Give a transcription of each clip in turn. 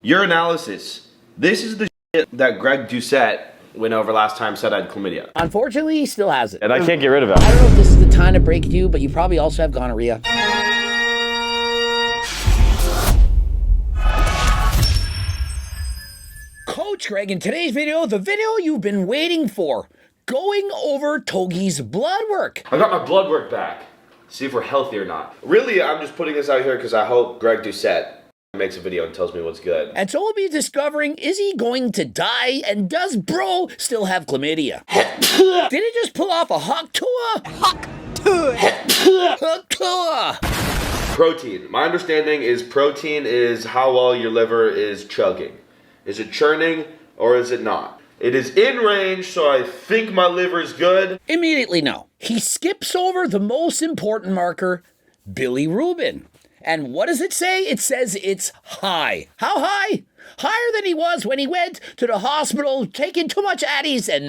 Your analysis. This is the shit that Greg Doucette went over last time, said I had chlamydia. Unfortunately, he still has it. And I can't get rid of it. I don't know if this is the time to break it to you, but you probably also have gonorrhea. Coach Greg, in today's video, the video you've been waiting for, going over Togi's blood work. I got my blood work back. See if we're healthy or not. Really, I'm just putting this out here because I hope Greg Doucette makes a video and tells me what's good. And so we'll be discovering, is he going to die? And does bro still have chlamydia? Did he just pull off a hawk tour? Hawk tour! Protein. My understanding is protein is how well your liver is chugging. Is it churning or is it not? It is in range, so I think my liver is good. Immediately no. He skips over the most important marker, bilirubin. And what does it say? It says it's high. How high? Higher than he was when he went to the hospital taking too much Addies and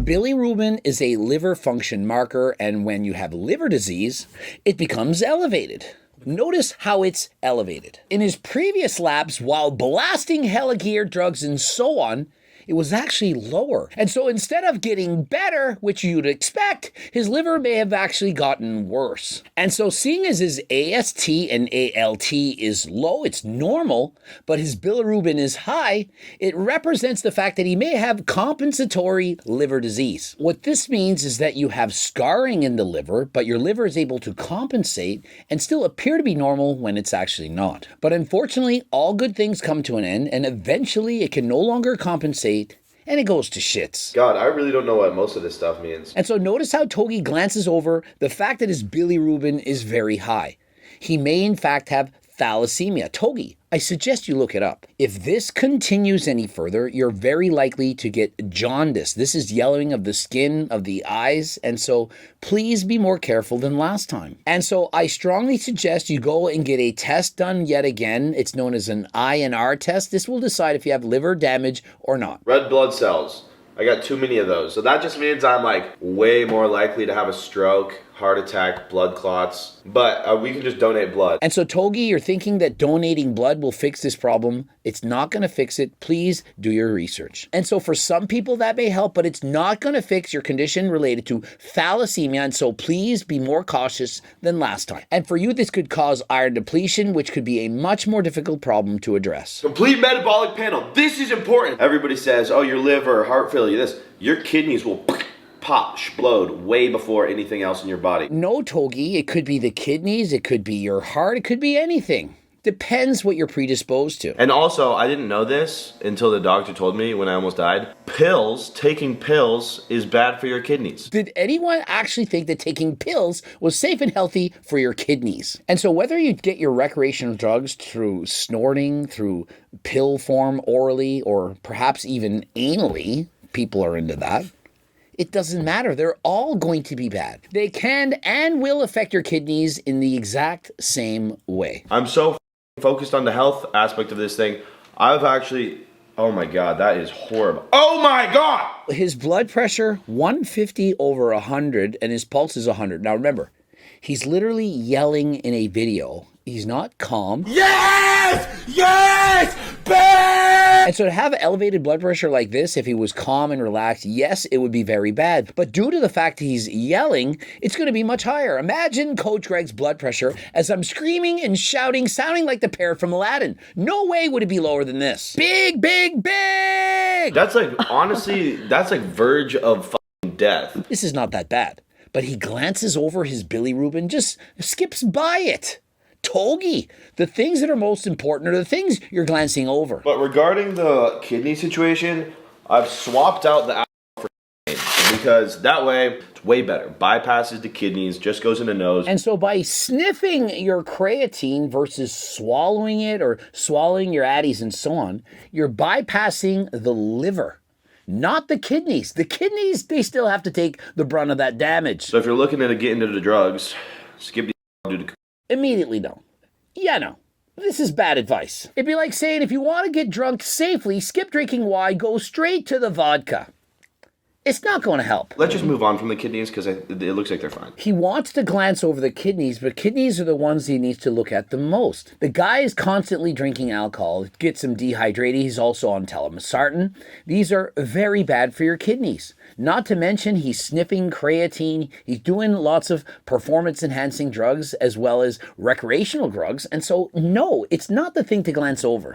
Bilirubin is a liver function marker, and when you have liver disease, it becomes elevated. Notice how it's elevated. In his previous labs, while blasting hella gear, drugs, and so on, it was actually lower. And so instead of getting better, which you'd expect, his liver may have actually gotten worse. And so seeing as his AST and ALT is low, it's normal, but his bilirubin is high, it represents the fact that he may have compensatory liver disease. What this means is that you have scarring in the liver, but your liver is able to compensate and still appear to be normal when it's actually not. But unfortunately, all good things come to an end, and eventually it can no longer compensate and it goes to shits. God, I really don't know what most of this stuff means. And so notice how Togi glances over the fact that his bilirubin is very high. He may in fact have thalassemia. Togi, I suggest you look it up. If this continues any further, you're very likely to get jaundice. This is yellowing of the skin of the eyes, and so please be more careful than last time. And so I strongly suggest you go and get a test done yet again. It's known as an INR test. This will decide if you have liver damage or not. Red blood cells. I got too many of those. So that just means I'm like way more likely to have a stroke, heart attack, blood clots. But we can just donate blood. And so Togi, you're thinking that donating blood will fix this problem. It's not going to fix it. Please do your research. And so for some people that may help, but it's not going to fix your condition related to thalassemia. And so please be more cautious than last time. And for you, this could cause iron depletion, which could be a much more difficult problem to address. Complete metabolic panel. This is important. Everybody says, oh, your liver, heart failure, this. Your kidneys will pop, explode way before anything else in your body. No, Togi, it could be the kidneys, it could be your heart, it could be anything. Depends what you're predisposed to. And also, I didn't know this until the doctor told me when I almost died. Taking pills is bad for your kidneys. Did anyone actually think that taking pills was safe and healthy for your kidneys? And so whether you get your recreational drugs through snorting, through pill form orally, or perhaps even anally, people are into that. It doesn't matter. They're all going to be bad. They can and will affect your kidneys in the exact same way. I'm so focused on the health aspect of this thing. I've actually, oh my God, that is horrible. Oh my God! His blood pressure, 150 over 100, and his pulse is 100. Now remember, he's literally yelling in a video. He's not calm. Yes! Yes! Bad! And so to have elevated blood pressure like this, if he was calm and relaxed, yes, it would be very bad. But due to the fact that he's yelling, it's going to be much higher. Imagine Coach Greg's blood pressure as I'm screaming and shouting, sounding like the parrot from Aladdin. No way would it be lower than this. Big, big, big! That's like, honestly, that's like verge of fucking death. This is not that bad. But he glances over his bilirubin, just skips by it. Togi, the things that are most important are the things you're glancing over. But regarding the kidney situation, I've swapped out the for because that way it's way better. Bypasses the kidneys, just goes in the nose. And so by sniffing your creatine versus swallowing it or swallowing your Addies and so on, you're bypassing the liver, not the kidneys. The kidneys, they still have to take the brunt of that damage. So if you're looking to get into the drugs, skip the Immediately no. Yeah, no. This is bad advice. It'd be like saying if you want to get drunk safely, skip drinking wine, go straight to the vodka. it's not going to help. Let's just move on from the kidneys because it looks like they're fine. He wants to glance over the kidneys, but kidneys are the ones he needs to look at the most. The guy is constantly drinking alcohol. It gets him dehydrated. He's also on telmisartan. These are very bad for your kidneys. Not to mention he's sniffing creatine. He's doing lots of performance-enhancing drugs as well as recreational drugs. And so, no, it's not the thing to glance over.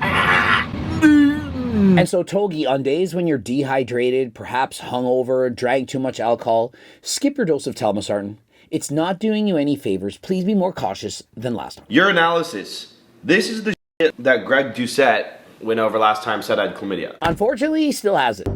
And so, Togi, on days when you're dehydrated, perhaps hungover, drank too much alcohol, skip your dose of telmisartan. It's not doing you any favors. Please be more cautious than last time. Urinalysis. This is the shit that Greg Doucette went over last time, said I had chlamydia. Unfortunately, he still has it.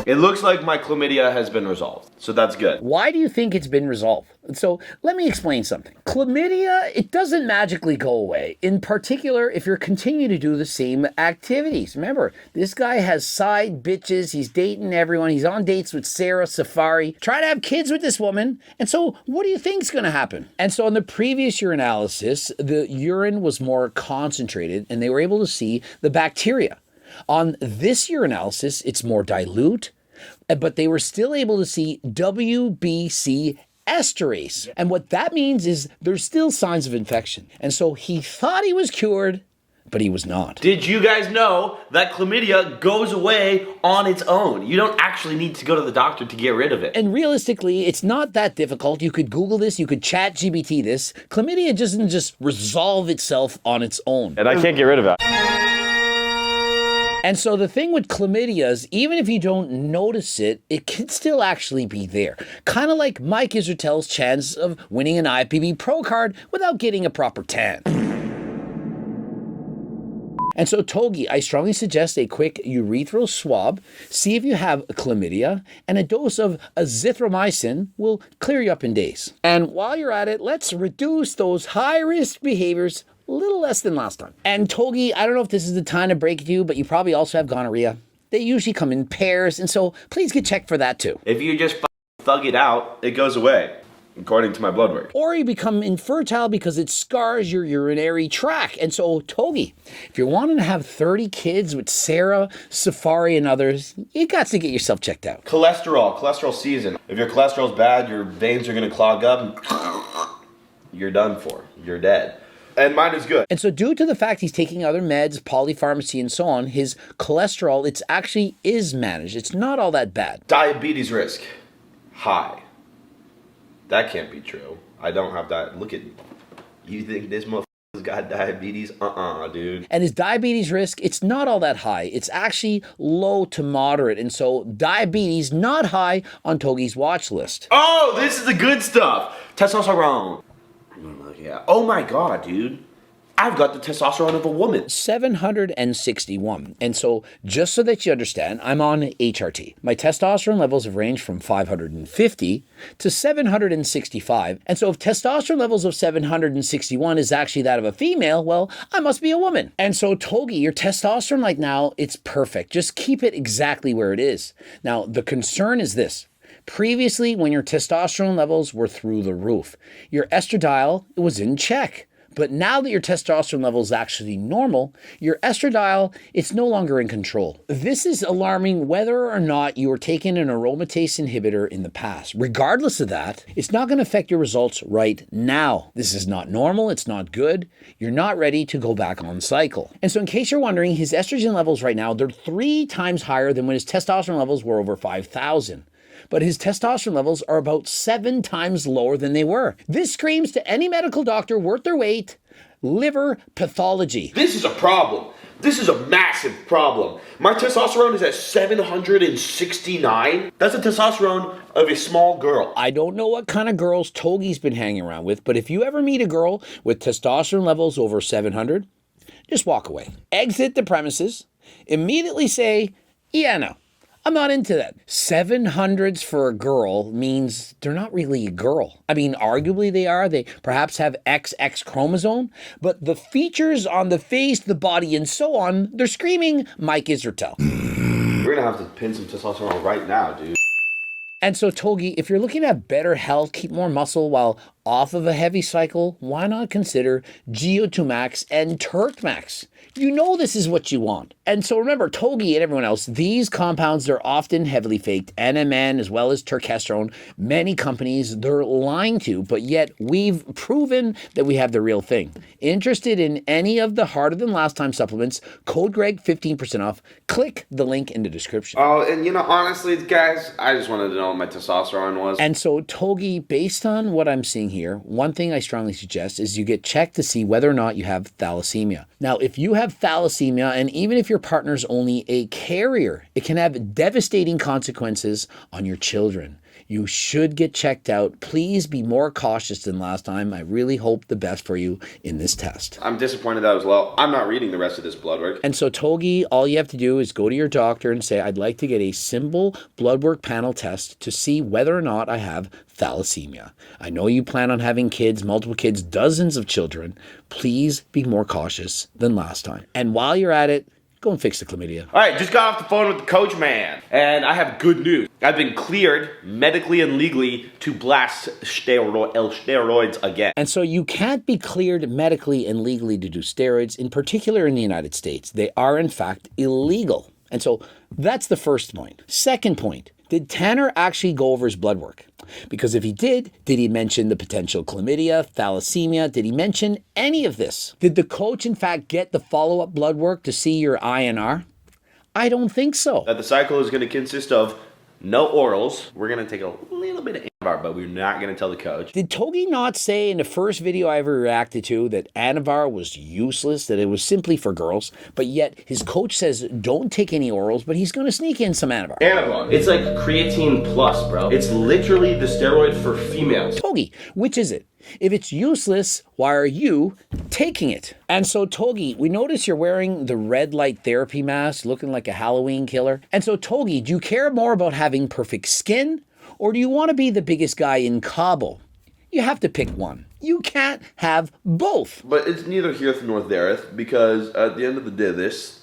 It looks like my chlamydia has been resolved, so that's good. Why do you think it's been resolved? So let me explain something. Chlamydia, it doesn't magically go away. In particular, if you're continuing to do the same activities. Remember, this guy has side bitches. He's dating everyone. He's on dates with Sarah Safari. Try to have kids with this woman. And so what do you think's going to happen? And so in the previous urinalysis, the urine was more concentrated and they were able to see the bacteria. On this urinalysis, it's more dilute, but they were still able to see WBC esterase. And what that means is there's still signs of infection. And so he thought he was cured, but he was not. Did you guys know that chlamydia goes away on its own? You don't actually need to go to the doctor to get rid of it. And realistically, it's not that difficult. You could Google this, you could chat GBT this. Chlamydia doesn't just resolve itself on its own. And I can't get rid of it. And so the thing with chlamydia is, even if you don't notice it, it can still actually be there. Kind of like Mike Isertel's chance of winning an IPB Pro card without getting a proper tan. And so, Togi, I strongly suggest a quick urethral swab, see if you have chlamydia, and a dose of azithromycin will clear you up in days. And while you're at it, let's reduce those high-risk behaviors a little less than last time. And Togi, I don't know if this is the time to break it to you, but you probably also have gonorrhea. They usually come in pairs, and so please get checked for that too. If you just thug it out, it goes away, according to my blood work. Or you become infertile because it scars your urinary tract. And so, Togi, if you're wanting to have 30 kids with Sarah, Safari, and others, you got to get yourself checked out. Cholesterol season. If your cholesterol's bad, your veins are gonna clog up, and you're done for. You're dead. And mine is good. And so due to the fact he's taking other meds, polypharmacy, and so on, his cholesterol, it's actually is managed. It's not all that bad. Diabetes risk, high. That can't be true. I don't have that. Look at me. You think this motherfucker's got diabetes? Dude. And his diabetes risk, it's not all that high. It's actually low to moderate. And so diabetes, not high on Togi's watch list. Oh, this is the good stuff. Testosterone. Yeah. Oh my God, dude. I've got the testosterone of a woman. 761. And so just so that you understand, I'm on HRT. My testosterone levels have ranged from 550 to 765. And so if testosterone levels of 761 is actually that of a female, well, I must be a woman. And so Togi, your testosterone right now, it's perfect. Just keep it exactly where it is. Now, the concern is this. Previously, when your testosterone levels were through the roof, your estradiol was in check. But now that your testosterone level is actually normal, your estradiol, it's no longer in control. This is alarming whether or not you were taking an aromatase inhibitor in the past. Regardless of that, it's not going to affect your results right now. This is not normal. It's not good. You're not ready to go back on cycle. And so in case you're wondering, his estrogen levels right now, they're 3 times higher than when his testosterone levels were over 5,000. But his testosterone levels are about 7 times lower than they were. This screams to any medical doctor worth their weight, liver pathology. This is a problem. This is a massive problem. My testosterone is at 769. That's the testosterone of a small girl. I don't know what kind of girls Togi's been hanging around with, but if you ever meet a girl with testosterone levels over 700, just walk away. Exit the premises. Immediately say, yeah, no. I'm not into that. 700s for a girl means they're not really a girl. I mean, arguably they are. They perhaps have XX chromosome, but the features on the face, the body, and so on, they're screaming Mike Isertel. We're gonna have to pin some testosterone right now, dude. And so, Togi, if you're looking at better health, keep more muscle while off of a heavy cycle, why not consider GO2 Max and Turk Max? You know this is what you want. And so remember, Togi and everyone else, these compounds, they're often heavily faked. NMN as well as turkesterone. Many companies, they're lying to, but yet we've proven that we have the real thing. Interested in any of the harder than last time supplements, code Greg 15% off. Click the link in the description. Oh, and honestly, guys, I just wanted to know what my testosterone was. And so Togi, based on what I'm seeing here, one thing I strongly suggest is you get checked to see whether or not you have thalassemia. Now, if you have thalassemia, and even if your partner's only a carrier, it can have devastating consequences on your children. You should get checked out. Please be more cautious than last time. I really hope the best for you in this test. I'm disappointed that was low. I'm not reading the rest of this blood work. And so Togi, all you have to do is go to your doctor and say, I'd like to get a simple blood work panel test to see whether or not I have thalassemia. I know you plan on having kids, multiple kids, dozens of children. Please be more cautious than last time. And while you're at it, go and fix the chlamydia. All right, just got off the phone with the coach man, and I have good news. I've been cleared medically and legally to blast steroids again. And so you can't be cleared medically and legally to do steroids, in particular in the United States. They are, in fact, illegal. And so that's the first point. Second point, did Tanner actually go over his blood work? Because if he did he mention the potential chlamydia, thalassemia? Did he mention any of this? Did the coach, in fact, get the follow-up blood work to see your INR? I don't think so. That the cycle is going to consist of no orals. We're going to take a little bit of Anavar, but we're not going to tell the coach. Did Togi not say in the first video I ever reacted to that Anavar was useless, that it was simply for girls, but yet his coach says don't take any orals, but he's going to sneak in some Anavar? Anavar. It's like creatine plus, bro. It's literally the steroid for females. Togi, which is it? If it's useless, why are you taking it? And so Togi, we notice you're wearing the red light therapy mask, looking like a Halloween killer. And so Togi, do you care more about having perfect skin, or do you want to be the biggest guy in Cabo? You have to pick one. You can't have both. But it's neither here nor there, because at the end of the day, this...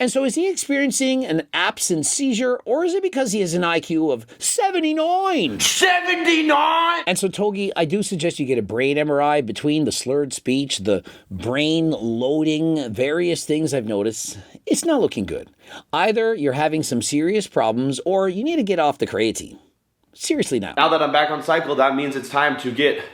And so is he experiencing an absent seizure, or is it because he has an IQ of 79? 79! And so Togi, I do suggest you get a brain MRI between the slurred speech, the brain loading, various things I've noticed. It's not looking good. Either you're having some serious problems, or you need to get off the creatine. Seriously now. Now that I'm back on cycle, that means it's time to get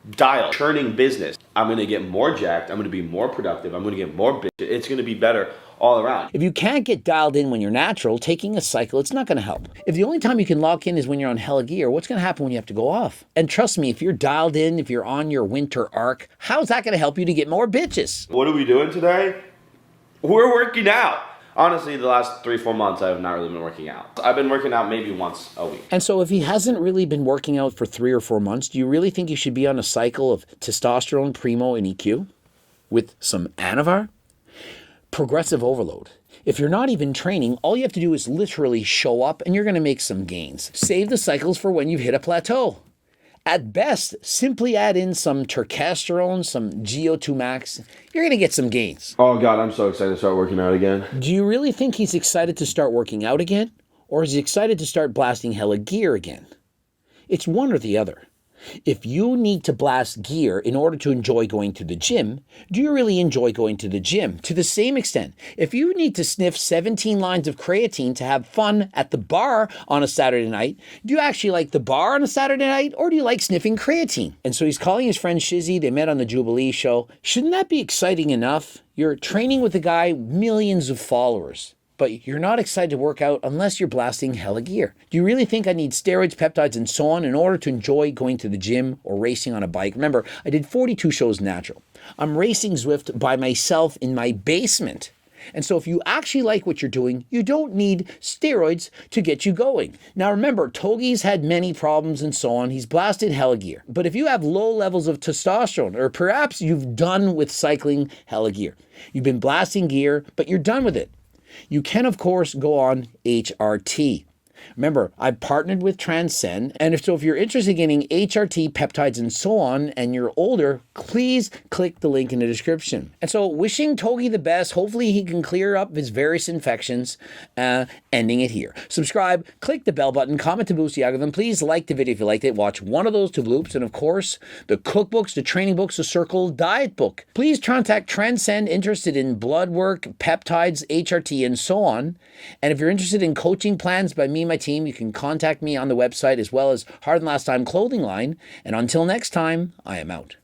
dialed. Churning business. I'm going to get more jacked. I'm going to be more productive. I'm going to get more bitch. It's going to be better all around. If you can't get dialed in when you're natural, taking a cycle, it's not going to help. If the only time you can lock in is when you're on hella gear, what's going to happen when you have to go off? And trust me, if you're dialed in, if you're on your winter arc, how's that going to help you to get more bitches? What are we doing today? We're working out. Honestly, the last 3-4 months, I have not really been working out. I've been working out maybe once a week. And so if he hasn't really been working out for 3 or 4 months, do you really think you should be on a cycle of testosterone, primo, and EQ with some Anavar? Progressive overload. If you're not even training, all you have to do is literally show up and you're going to make some gains. Save the cycles for when you've hit a plateau. At best, simply add in some turkesterone, some GO2 max. You're going to get some gains. Oh God, I'm so excited to start working out again. Do you really think he's excited to start working out again? Or is he excited to start blasting hella gear again? It's one or the other. If you need to blast gear in order to enjoy going to the gym, do you really enjoy going to the gym? To the same extent, if you need to sniff 17 lines of creatine to have fun at the bar on a Saturday night, do you actually like the bar on a Saturday night, or do you like sniffing creatine? And so he's calling his friend Shizzy. They met on the Jubilee show. Shouldn't that be exciting enough? You're training with a guy, millions of followers. But you're not excited to work out unless you're blasting hella gear. Do you really think I need steroids, peptides, and so on in order to enjoy going to the gym or racing on a bike? Remember, I did 42 shows natural. I'm racing Zwift by myself in my basement. And so if you actually like what you're doing, you don't need steroids to get you going. Now remember, Togi's had many problems and so on. He's blasted hella gear. But if you have low levels of testosterone, or perhaps you've done with cycling hella gear, you've been blasting gear, but you're done with it, you can, of course, go on HRT. Remember, I've partnered with Transcend, and if you're interested in getting HRT, peptides, and so on, and you're older, please click the link in the description. And so, wishing Togi the best. Hopefully, he can clear up his various infections, ending it here. Subscribe, click the bell button, comment to boost the algorithm. Please like the video if you liked it. Watch one of those two loops, and of course, the cookbooks, the training books, the Circle diet book. Please contact Transcend interested in blood work, peptides, HRT, and so on. And if you're interested in coaching plans by me and my team, you can contact me on the website as well as Harder Than Last Time clothing line. And until next time, I am out.